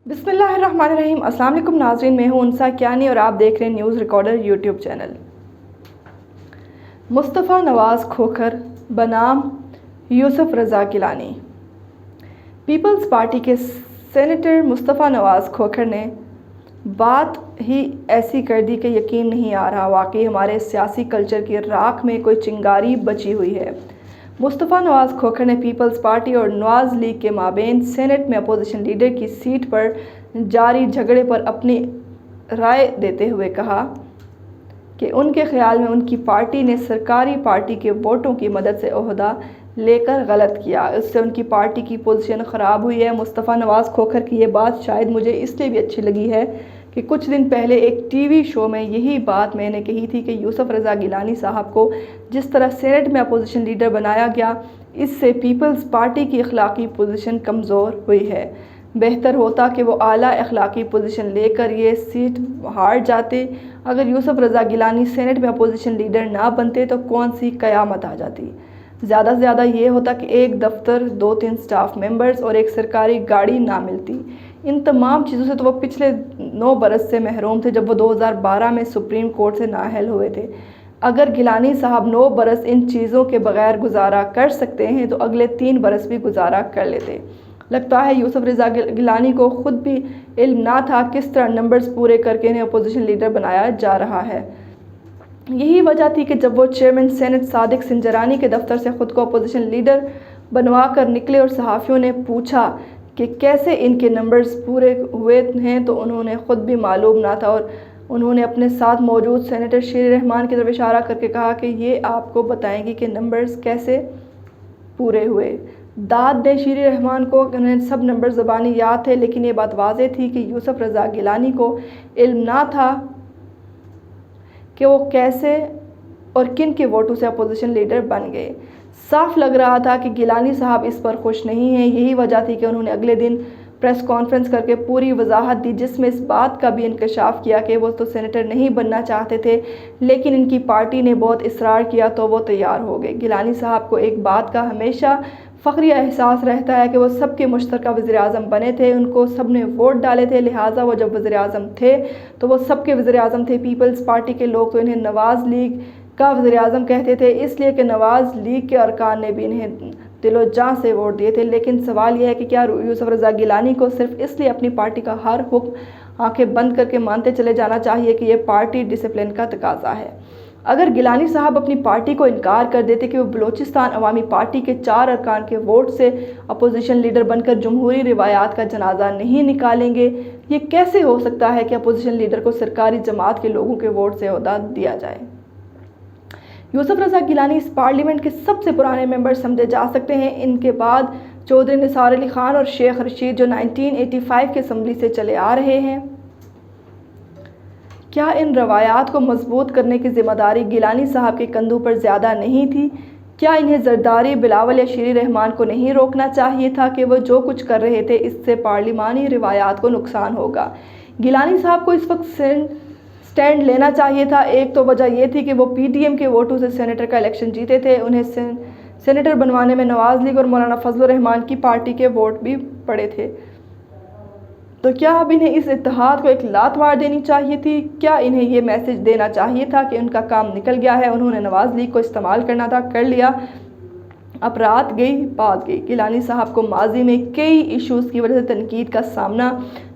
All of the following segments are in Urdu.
بسم اللہ الرحمن الرحیم۔ السلام علیکم ناظرین، میں ہوں انسا کیانی اور آپ دیکھ رہے ہیں نیوز ریکارڈر یوٹیوب چینل۔ مصطفیٰ نواز کھوکھر بنام یوسف رضا گیلانی۔ پیپلز پارٹی کے سینیٹر مصطفیٰ نواز کھوکھر نے بات ہی ایسی کر دی کہ یقین نہیں آ رہا، واقعی ہمارے سیاسی کلچر کی راکھ میں کوئی چنگاری بچی ہوئی ہے۔ مصطفیٰ نواز کھوکھر نے پیپلز پارٹی اور نواز لیگ کے مابین سینیٹ میں اپوزیشن لیڈر کی سیٹ پر جاری جھگڑے پر اپنی رائے دیتے ہوئے کہا کہ ان کے خیال میں ان کی پارٹی نے سرکاری پارٹی کے ووٹوں کی مدد سے عہدہ لے کر غلط کیا، اس سے ان کی پارٹی کی پوزیشن خراب ہوئی ہے۔ مصطفیٰ نواز کھوکھر کی یہ بات شاید مجھے اس لیے بھی اچھی لگی ہے کہ کچھ دن پہلے ایک ٹی وی شو میں یہی بات میں نے کہی تھی کہ یوسف رضا گیلانی صاحب کو جس طرح سینیٹ میں اپوزیشن لیڈر بنایا گیا، اس سے پیپلز پارٹی کی اخلاقی پوزیشن کمزور ہوئی ہے۔ بہتر ہوتا کہ وہ اعلیٰ اخلاقی پوزیشن لے کر یہ سیٹ ہار جاتے۔ اگر یوسف رضا گیلانی سینیٹ میں اپوزیشن لیڈر نہ بنتے تو کون سی قیامت آ جاتی۔ زیادہ سے زیادہ یہ ہوتا کہ ایک دفتر، 2-3 سٹاف ممبرز اور ایک سرکاری گاڑی نہ ملتی۔ ان تمام چیزوں سے تو وہ پچھلے 9 برس سے محروم تھے جب وہ 2012 میں سپریم کورٹ سے نااہل ہوئے تھے۔ اگر گیلانی صاحب 9 برس ان چیزوں کے بغیر گزارا کر سکتے ہیں تو اگلے 3 برس بھی گزارا کر لیتے۔ لگتا ہے یوسف رضا گیلانی کو خود بھی علم نہ تھا کس طرح نمبرز پورے کر کے انہیں اپوزیشن لیڈر بنایا جا رہا ہے۔ یہی وجہ تھی کہ جب وہ چیئرمین سینیٹ صادق سنجرانی کے دفتر سے خود کو اپوزیشن لیڈر بنوا کر نکلے اور صحافیوں نے پوچھا کہ کیسے ان کے نمبرز پورے ہوئے ہیں تو انہوں نے خود بھی معلوم نہ تھا، اور انہوں نے اپنے ساتھ موجود سینیٹر شیری رحمان کی طرف اشارہ کر کے کہا کہ یہ آپ کو بتائیں گی کہ نمبرز کیسے پورے ہوئے۔ داد دیں شیری رحمان کو، انہیں سب نمبر زبانی یاد تھے، لیکن یہ بات واضح تھی کہ یوسف رضا گیلانی کو علم نہ تھا کہ وہ کیسے اور کن کے ووٹوں سے اپوزیشن لیڈر بن گئے۔ صاف لگ رہا تھا کہ گیلانی صاحب اس پر خوش نہیں ہیں۔ یہی وجہ تھی کہ انہوں نے اگلے دن پریس کانفرنس کر کے پوری وضاحت دی، جس میں اس بات کا بھی انکشاف کیا کہ وہ تو سینیٹر نہیں بننا چاہتے تھے، لیکن ان کی پارٹی نے بہت اصرار کیا تو وہ تیار ہو گئے۔ گیلانی صاحب کو ایک بات کا ہمیشہ فخری احساس رہتا ہے کہ وہ سب کے مشترکہ وزیر اعظم بنے تھے، ان کو سب نے ووٹ ڈالے تھے، لہٰذا وہ جب وزیر اعظم تھے تو وہ سب کے وزیر اعظم تھے۔ پیپلز پارٹی کے لوگ تو انہیں نواز لیگ کا وزیر اعظم کہتے تھے، اس لیے کہ نواز لیگ کے ارکان نے بھی انہیں دل و جاں سے ووٹ دیے تھے۔ لیکن سوال یہ ہے کہ کیا یوسف رضا گیلانی کو صرف اس لیے اپنی پارٹی کا ہر حکم آنکھیں بند کر کے مانتے چلے جانا چاہیے کہ یہ پارٹی ڈسپلن کا تقاضا ہے؟ اگر گیلانی صاحب اپنی پارٹی کو انکار کر دیتے کہ وہ بلوچستان عوامی پارٹی کے 4 ارکان کے ووٹ سے اپوزیشن لیڈر بن کر جمہوری روایات کا جنازہ نہیں نکالیں گے، یہ کیسے ہو سکتا ہے کہ اپوزیشن لیڈر کو سرکاری جماعت کے لوگوں کے ووٹ سے عہدہ دیا جائے؟ یوسف رضا گیلانی اس پارلیمنٹ کے سب سے پرانے ممبر سمجھے جا سکتے ہیں۔ ان کے بعد چودھری نثار علی خان اور شیخ رشید جو 1985 کے اسمبلی سے چلے آ رہے ہیں۔ کیا ان روایات کو مضبوط کرنے کی ذمہ داری گیلانی صاحب کے کندھوں پر زیادہ نہیں تھی؟ کیا انہیں زرداری، بلاول یا شیری رحمان کو نہیں روکنا چاہیے تھا کہ وہ جو کچھ کر رہے تھے اس سے پارلیمانی روایات کو نقصان ہوگا؟ گیلانی صاحب کو اس وقت سٹینڈ لینا چاہیے تھا۔ ایک تو وجہ یہ تھی کہ وہ پی ٹی ایم کے ووٹوں سے سینیٹر کا الیکشن جیتے تھے، انہیں سینیٹر بنوانے میں نواز لیگ اور مولانا فضل الرحمان کی پارٹی کے ووٹ بھی پڑے تھے۔ تو کیا اب انہیں اس اتحاد کو ایک لات مار دینی چاہیے تھی؟ کیا انہیں یہ میسج دینا چاہیے تھا کہ ان کا کام نکل گیا ہے، انہوں نے نواز لیگ کو استعمال کرنا تھا، کر لیا، اب رات گئی بات گئی؟ گیلانی صاحب کو ماضی میں کئی ایشوز کی وجہ سے تنقید کا سامنا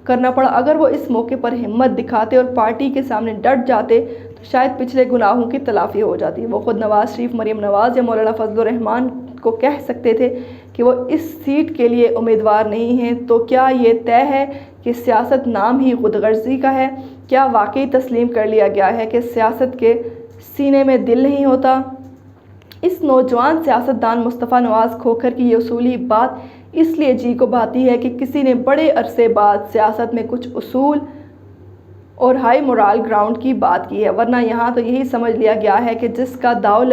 کرنا پڑا۔ اگر وہ اس موقع پر ہمت دکھاتے اور پارٹی کے سامنے ڈٹ جاتے تو شاید پچھلے گناہوں کی تلافی ہو جاتی۔ وہ خود نواز شریف، مریم نواز یا مولانا فضل الرحمان کو کہہ سکتے تھے کہ وہ اس سیٹ کے لیے امیدوار نہیں ہیں۔ تو کیا یہ طے ہے کہ سیاست نام ہی خود غرضی کا ہے؟ کیا واقعی تسلیم کر لیا گیا ہے کہ سیاست کے سینے میں دل نہیں ہوتا؟ اس نوجوان سیاستدان مصطفیٰ نواز کھوکھر کی یہ اصولی بات اس لیے جی کو بھاتی ہے کہ کسی نے بڑے عرصے بعد سیاست میں کچھ اصول اور ہائی مورال گراؤنڈ کی بات کی ہے، ورنہ یہاں تو یہی سمجھ لیا گیا ہے کہ جس کا داؤ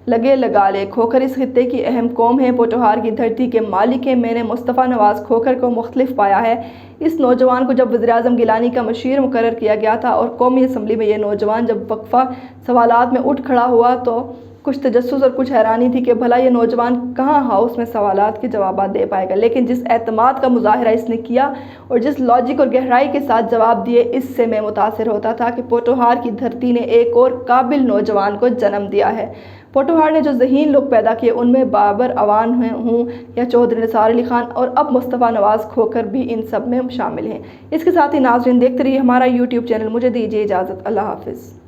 لگے لگا لے۔ کھوکھر اس خطے کی اہم قوم ہے، پوٹھوہار کی دھرتی کے مالک ہیں۔ میں نے مصطفیٰ نواز کھوکھر کو مختلف پایا ہے۔ اس نوجوان کو جب وزیر اعظم گیلانی کا مشیر مقرر کیا گیا تھا اور قومی اسمبلی میں یہ نوجوان جب وقفہ سوالات میں اٹھ کھڑا ہوا تو کچھ تجسس اور کچھ حیرانی تھی کہ بھلا یہ نوجوان کہاں ہاؤس میں سوالات کے جوابات دے پائے گا، لیکن جس اعتماد کا مظاہرہ اس نے کیا اور جس لاجک اور گہرائی کے ساتھ جواب دیے، اس سے میں متاثر ہوتا تھا کہ پوٹوہار کی دھرتی نے ایک اور قابل نوجوان کو جنم دیا ہے۔ پوٹوہار نے جو ذہین لوگ پیدا کیے، ان میں بابر اعوان ہوں یا چودھری نثار علی خان اور اب مصطفیٰ نواز کھوکھر بھی ان سب میں شامل ہیں۔ اس کے ساتھ ہی ناظرین، دیکھتے رہیے ہمارا YouTube چینل۔ مجھے دیجیے اجازت، اللہ حافظ۔